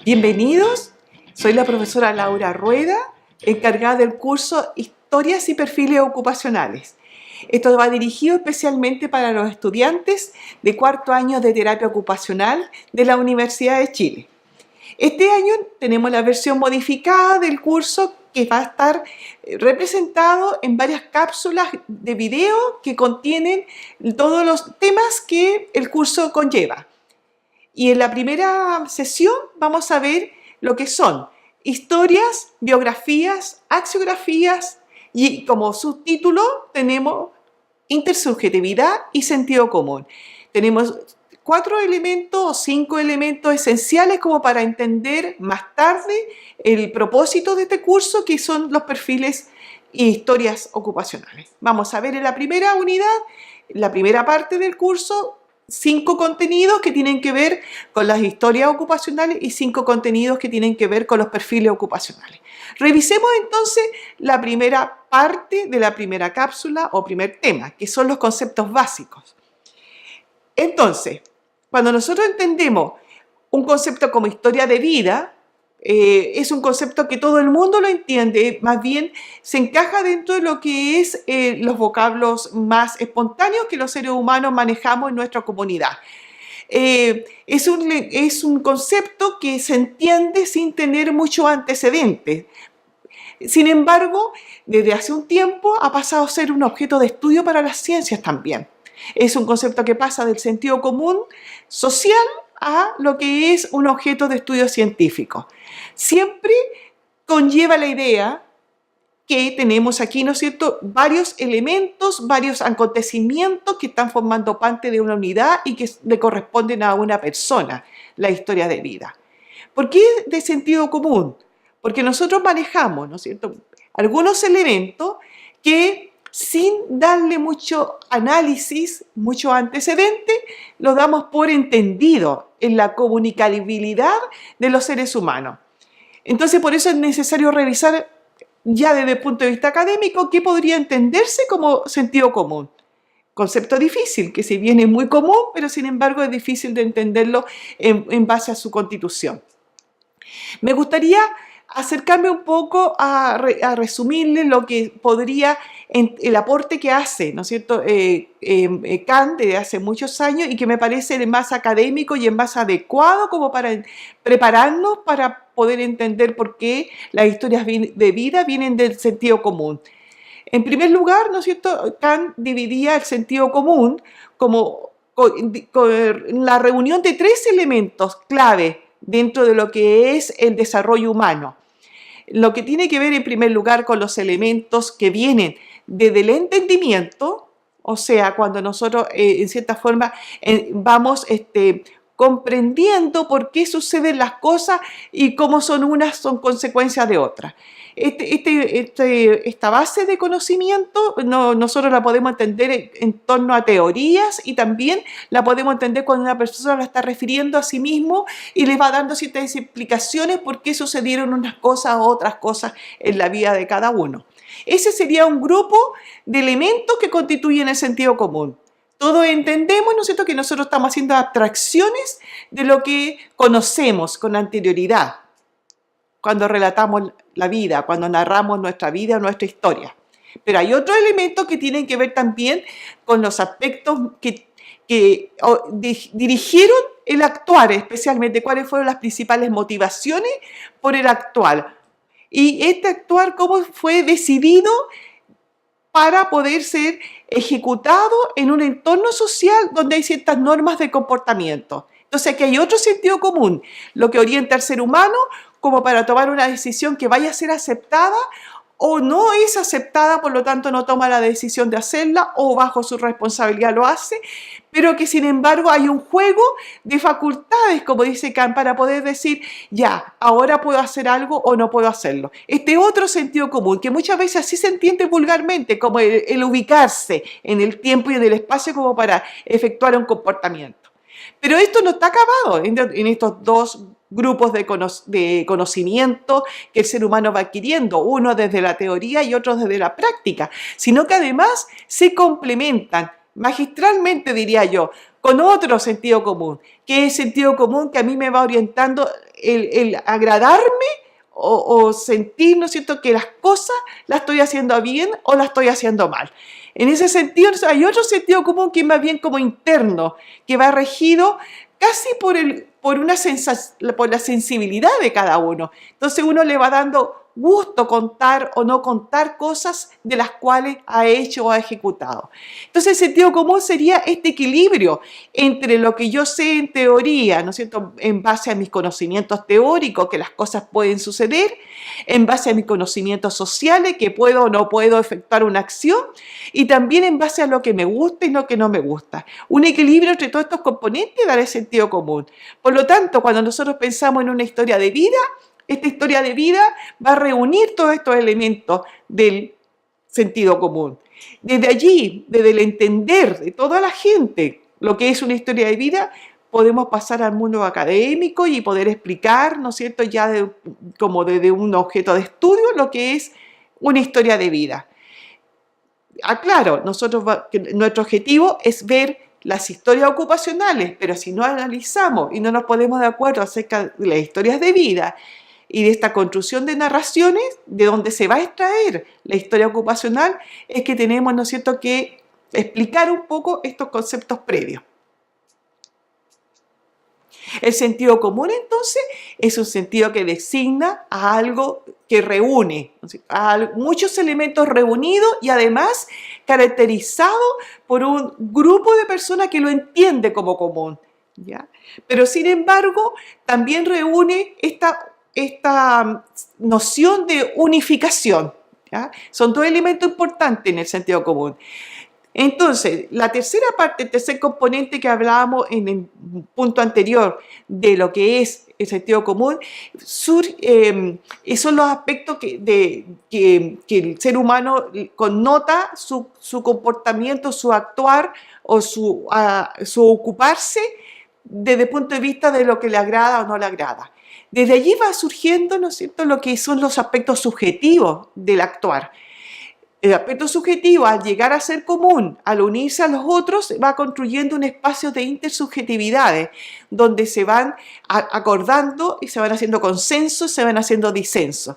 Bienvenidos, soy la profesora Laura Rueda, encargada del curso Historias y Perfiles Ocupacionales. Esto va dirigido especialmente para los estudiantes de cuarto año de terapia ocupacional de la Universidad de Chile. Este año tenemos la versión modificada del curso que va a estar representado en varias cápsulas de video que contienen todos los temas que el curso conlleva. Y en la primera sesión vamos a ver lo que son historias, biografías, axiografías y como subtítulo tenemos intersubjetividad y sentido común. Tenemos 4 elementos o 5 elementos esenciales como para entender más tarde el propósito de este curso, que son los perfiles e historias ocupacionales. Vamos a ver en la primera unidad, la primera parte del curso, 5 contenidos que tienen que ver con las historias ocupacionales y 5 contenidos que tienen que ver con los perfiles ocupacionales. Revisemos entonces la primera parte de la primera cápsula o primer tema, que son los conceptos básicos. Entonces, cuando nosotros entendemos un concepto como historia de vida, es un concepto que todo el mundo lo entiende, más bien se encaja dentro de lo que es los vocablos más espontáneos que los seres humanos manejamos en nuestra comunidad. Es un concepto que se entiende sin tener mucho antecedente. Sin embargo, desde hace un tiempo ha pasado a ser un objeto de estudio para las ciencias también. Es un concepto que pasa del sentido común social a lo que es un objeto de estudio científico. Siempre conlleva la idea que tenemos aquí, ¿no es cierto?, varios elementos, varios acontecimientos que están formando parte de una unidad y que le corresponden a una persona, la historia de vida. ¿Por qué de sentido común? Porque nosotros manejamos, ¿no es cierto?, algunos elementos que sin darle mucho análisis, mucho antecedente, lo damos por entendido en la comunicabilidad de los seres humanos. Entonces, por eso es necesario revisar ya desde el punto de vista académico qué podría entenderse como sentido común. Concepto difícil, que si bien es muy común, pero sin embargo es difícil de entenderlo en base a su constitución. Me gustaría acercarme un poco a resumirle lo que podría, el aporte que hace, ¿no es cierto?, Kant desde hace muchos años y que me parece el más académico y el más adecuado como para prepararnos para poder entender por qué las historias de vida vienen del sentido común. En primer lugar, ¿no es cierto?, Kant dividía el sentido común como con la reunión de 3 elementos clave dentro de lo que es el desarrollo humano. Lo que tiene que ver en primer lugar con los elementos que vienen desde el entendimiento, o sea, cuando nosotros en cierta forma vamos comprendiendo por qué suceden las cosas y cómo unas son consecuencias de otras. Esta base de conocimiento nosotros la podemos entender en torno a teorías y también la podemos entender cuando una persona la está refiriendo a sí mismo y le va dando ciertas explicaciones por qué sucedieron unas cosas o otras cosas en la vida de cada uno. Ese sería un grupo de elementos que constituyen el sentido común. Todos entendemos, ¿no es cierto?, que nosotros estamos haciendo abstracciones de lo que conocemos con anterioridad cuando relatamos la vida, cuando narramos nuestra vida o nuestra historia. Pero hay otros elementos que tienen que ver también con los aspectos que dirigieron el actuar, especialmente cuáles fueron las principales motivaciones por el actuar. Y este actuar, cómo fue decidido para poder ser ejecutado en un entorno social donde hay ciertas normas de comportamiento. Entonces aquí hay otro sentido común, lo que orienta al ser humano como para tomar una decisión que vaya a ser aceptada o no es aceptada, por lo tanto no toma la decisión de hacerla o bajo su responsabilidad lo hace, pero que sin embargo hay un juego de facultades, como dice Kant, para poder decir, ya, ahora puedo hacer algo o no puedo hacerlo. Este otro sentido común, que muchas veces así se entiende vulgarmente, como el ubicarse en el tiempo y en el espacio como para efectuar un comportamiento. Pero esto no está acabado en estos 2 grupos de conocimiento que el ser humano va adquiriendo, uno desde la teoría y otro desde la práctica, sino que además se complementan magistralmente, diría yo, con otro sentido común, que es el sentido común que a mí me va orientando el agradarme o sentir, ¿no es cierto?, que las cosas las estoy haciendo bien o las estoy haciendo mal. En ese sentido, hay otro sentido común que es más bien como interno, que va regido casi por la sensibilidad de cada uno. Entonces uno le va dando gusto contar o no contar cosas de las cuales ha hecho o ha ejecutado. Entonces el sentido común sería este equilibrio entre lo que yo sé en teoría, ¿no es cierto?, en base a mis conocimientos teóricos, que las cosas pueden suceder, en base a mis conocimientos sociales, que puedo o no puedo efectuar una acción, y también en base a lo que me gusta y lo que no me gusta. Un equilibrio entre todos estos componentes dará el sentido común. Por lo tanto, cuando nosotros pensamos en una historia de vida, esta historia de vida va a reunir todos estos elementos del sentido común. Desde allí, desde el entender de toda la gente lo que es una historia de vida, podemos pasar al mundo académico y poder explicar, ¿no es cierto?, ya como desde un objeto de estudio, lo que es una historia de vida. Claro, nuestro objetivo es ver las historias ocupacionales, pero si no analizamos y no nos ponemos de acuerdo acerca de las historias de vida y de esta construcción de narraciones, de donde se va a extraer la historia ocupacional, es que tenemos, ¿no es cierto?, que explicar un poco estos conceptos previos. El sentido común, entonces, es un sentido que designa a algo que reúne, a muchos elementos reunidos y además caracterizado por un grupo de personas que lo entiende como común, ¿ya? Pero, sin embargo, también reúne esta noción de unificación, ¿ya? Son dos elementos importantes en el sentido común. Entonces, la tercera parte, el tercer componente que hablábamos en el punto anterior de lo que es el sentido común, son los aspectos que el ser humano connota su comportamiento, su actuar o su ocuparse desde el punto de vista de lo que le agrada o no le agrada. Desde allí va surgiendo, ¿no es cierto?, lo que son los aspectos subjetivos del actuar. El aspecto subjetivo, al llegar a ser común, al unirse a los otros, va construyendo un espacio de intersubjetividades, donde se van acordando y se van haciendo consensos, se van haciendo disensos.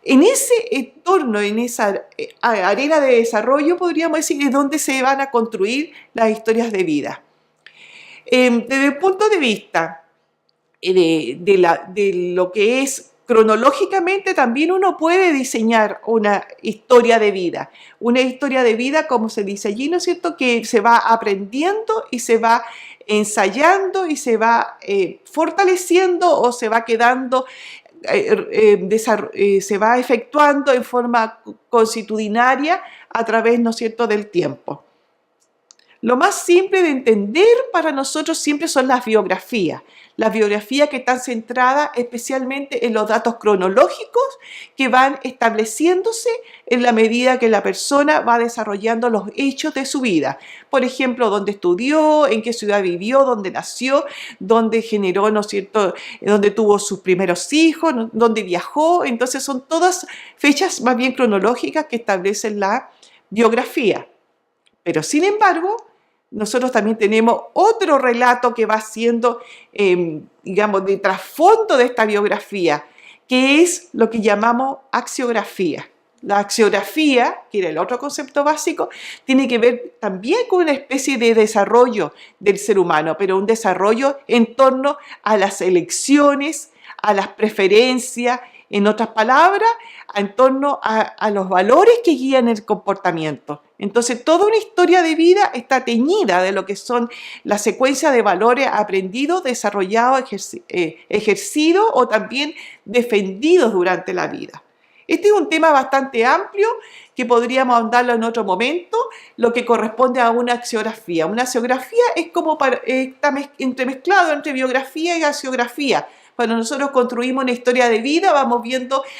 En ese entorno, en esa arena de desarrollo, podríamos decir, es donde se van a construir las historias de vida. Desde el punto de vista de lo que es cronológicamente, también uno puede diseñar una historia de vida. Una historia de vida, como se dice allí, ¿no es cierto?, que se va aprendiendo y se va ensayando y se va fortaleciendo o se va quedando, se va efectuando en forma consuetudinaria a través, ¿no es cierto?, del tiempo. Lo más simple de entender para nosotros siempre son las biografías que están centradas especialmente en los datos cronológicos que van estableciéndose en la medida que la persona va desarrollando los hechos de su vida. Por ejemplo, dónde estudió, en qué ciudad vivió, dónde nació, dónde generó, ¿no es cierto?, dónde tuvo sus primeros hijos, dónde viajó. Entonces son todas fechas más bien cronológicas que establecen la biografía. Pero sin embargo, nosotros también tenemos otro relato que va siendo, digamos, de trasfondo de esta biografía, que es lo que llamamos axiografía. La axiografía, que era el otro concepto básico, tiene que ver también con una especie de desarrollo del ser humano, pero un desarrollo en torno a las elecciones, a las preferencias, en otras palabras, en torno a los valores que guían el comportamiento. Entonces, toda una historia de vida está teñida de lo que son la secuencia de valores aprendidos, desarrollados, ejercidos o también defendidos durante la vida. Este es un tema bastante amplio que podríamos ahondarlo en otro momento, lo que corresponde a una axiografía. Una axiografía es como está entremezclado entre biografía y axiografía. Cuando nosotros construimos una historia de vida, vamos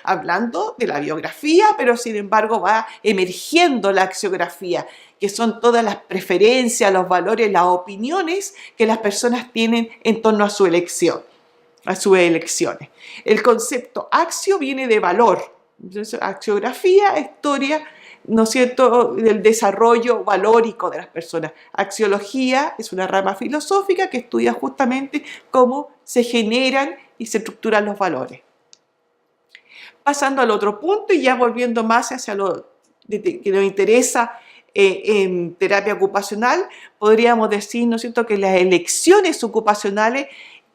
hablando de la biografía, pero sin embargo va emergiendo la axiografía, que son todas las preferencias, los valores, las opiniones que las personas tienen en torno a su elección, a sus elecciones. El concepto axio viene de valor. Entonces, axiografía, historia ¿no es cierto?, del desarrollo valórico de las personas. Axiología es una rama filosófica que estudia justamente cómo se generan y se estructuran los valores. Pasando al otro punto y ya volviendo más hacia lo que nos interesa en terapia ocupacional, podríamos decir, ¿no es cierto?, que las elecciones ocupacionales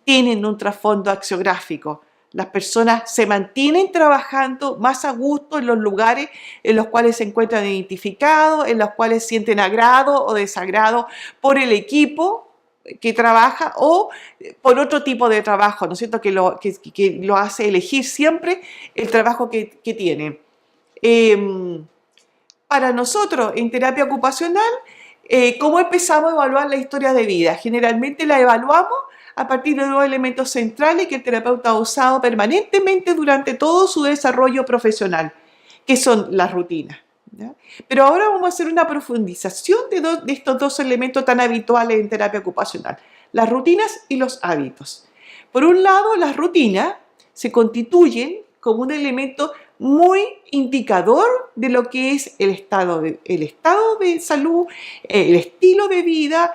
tienen un trasfondo axiográfico. Las personas se mantienen trabajando más a gusto en los lugares en los cuales se encuentran identificados, en los cuales sienten agrado o desagrado por el equipo que trabaja o por otro tipo de trabajo, ¿no es cierto?, que lo hace elegir siempre el trabajo que tienen. Para nosotros, en terapia ocupacional, ¿cómo empezamos a evaluar la historia de vida? Generalmente la evaluamos a partir de dos elementos centrales que el terapeuta ha usado permanentemente durante todo su desarrollo profesional, que son las rutinas, ¿ya? Pero ahora vamos a hacer una profundización de estos dos elementos tan habituales en terapia ocupacional, las rutinas y los hábitos. Por un lado, las rutinas se constituyen como un elemento muy indicador de lo que es el estado de salud, el estilo de vida,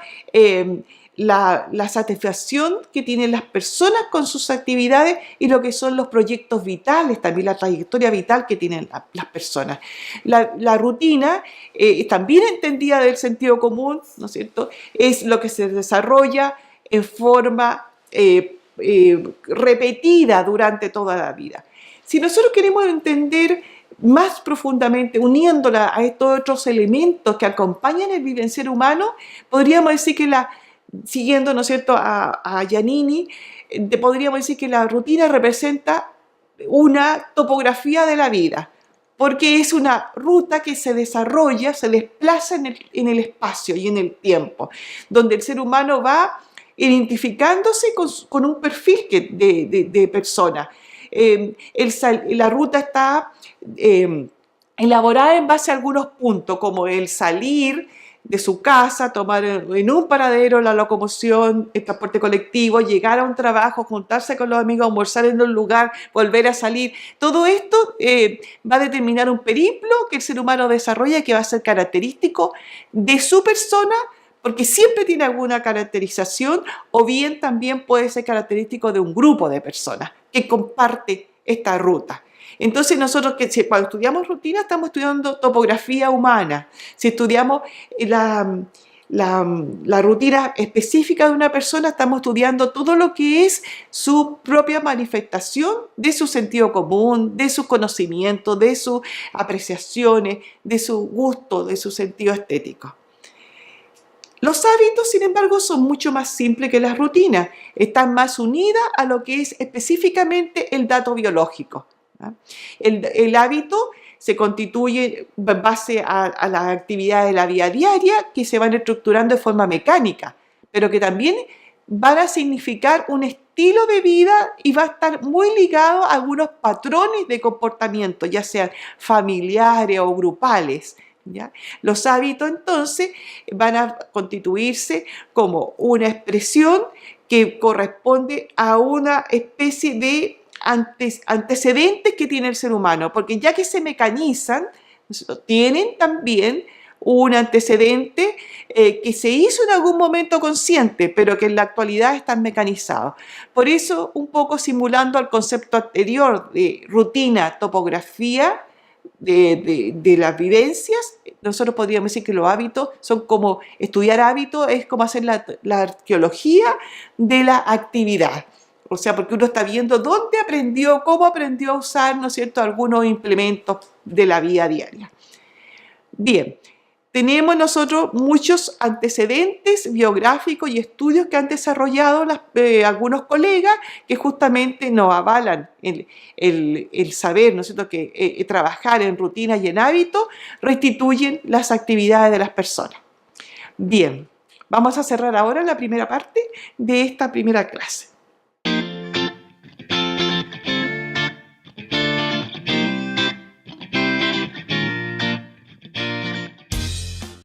la satisfacción que tienen las personas con sus actividades y lo que son los proyectos vitales, también la trayectoria vital que tienen las personas. La rutina, también entendida del sentido común, ¿no es cierto?, es lo que se desarrolla en forma repetida durante toda la vida. Si nosotros queremos entender más profundamente, uniéndola a estos otros elementos que acompañan el vivenciar humano, podríamos decir que siguiendo, ¿no es cierto?, a Giannini, podríamos decir que la rutina representa una topografía de la vida, porque es una ruta que se desarrolla, se desplaza en el espacio y en el tiempo, donde el ser humano va identificándose con un perfil de persona. La ruta está elaborada en base a algunos puntos, como el salir de su casa, tomar en un paradero la locomoción, el transporte colectivo, llegar a un trabajo, juntarse con los amigos, almorzar en un lugar, volver a salir. Todo esto va a determinar un periplo que el ser humano desarrolla y que va a ser característico de su persona, porque siempre tiene alguna caracterización, o bien también puede ser característico de un grupo de personas que comparte esta ruta. Entonces nosotros cuando estudiamos rutina estamos estudiando topografía humana. Si estudiamos la rutina específica de una persona, estamos estudiando todo lo que es su propia manifestación de su sentido común, de sus conocimientos, de sus apreciaciones, de su gusto, de su sentido estético. Los hábitos, sin embargo, son mucho más simples que las rutinas. Están más unidas a lo que es específicamente el dato biológico, ¿no? El hábito se constituye en base a las actividades de la vida diaria que se van estructurando de forma mecánica, pero que también van a significar un estilo de vida y va a estar muy ligado a algunos patrones de comportamiento, ya sean familiares o grupales, ¿ya? Los hábitos entonces van a constituirse como una expresión que corresponde a una especie de antecedentes que tiene el ser humano, porque ya que se mecanizan, tienen también un antecedente que se hizo en algún momento consciente, pero que en la actualidad están mecanizados. Por eso, un poco simulando al concepto anterior de rutina, topografía, de las vivencias, nosotros podríamos decir que los hábitos son como, estudiar hábitos es como hacer la arqueología de la actividad. O sea, porque uno está viendo dónde aprendió, cómo aprendió a usar, ¿no es cierto?, algunos implementos de la vida diaria. Bien, tenemos nosotros muchos antecedentes biográficos y estudios que han desarrollado algunos colegas que justamente nos avalan el saber, ¿no es cierto?, que trabajar en rutinas y en hábitos restituyen las actividades de las personas. Bien, vamos a cerrar ahora la primera parte de esta primera clase.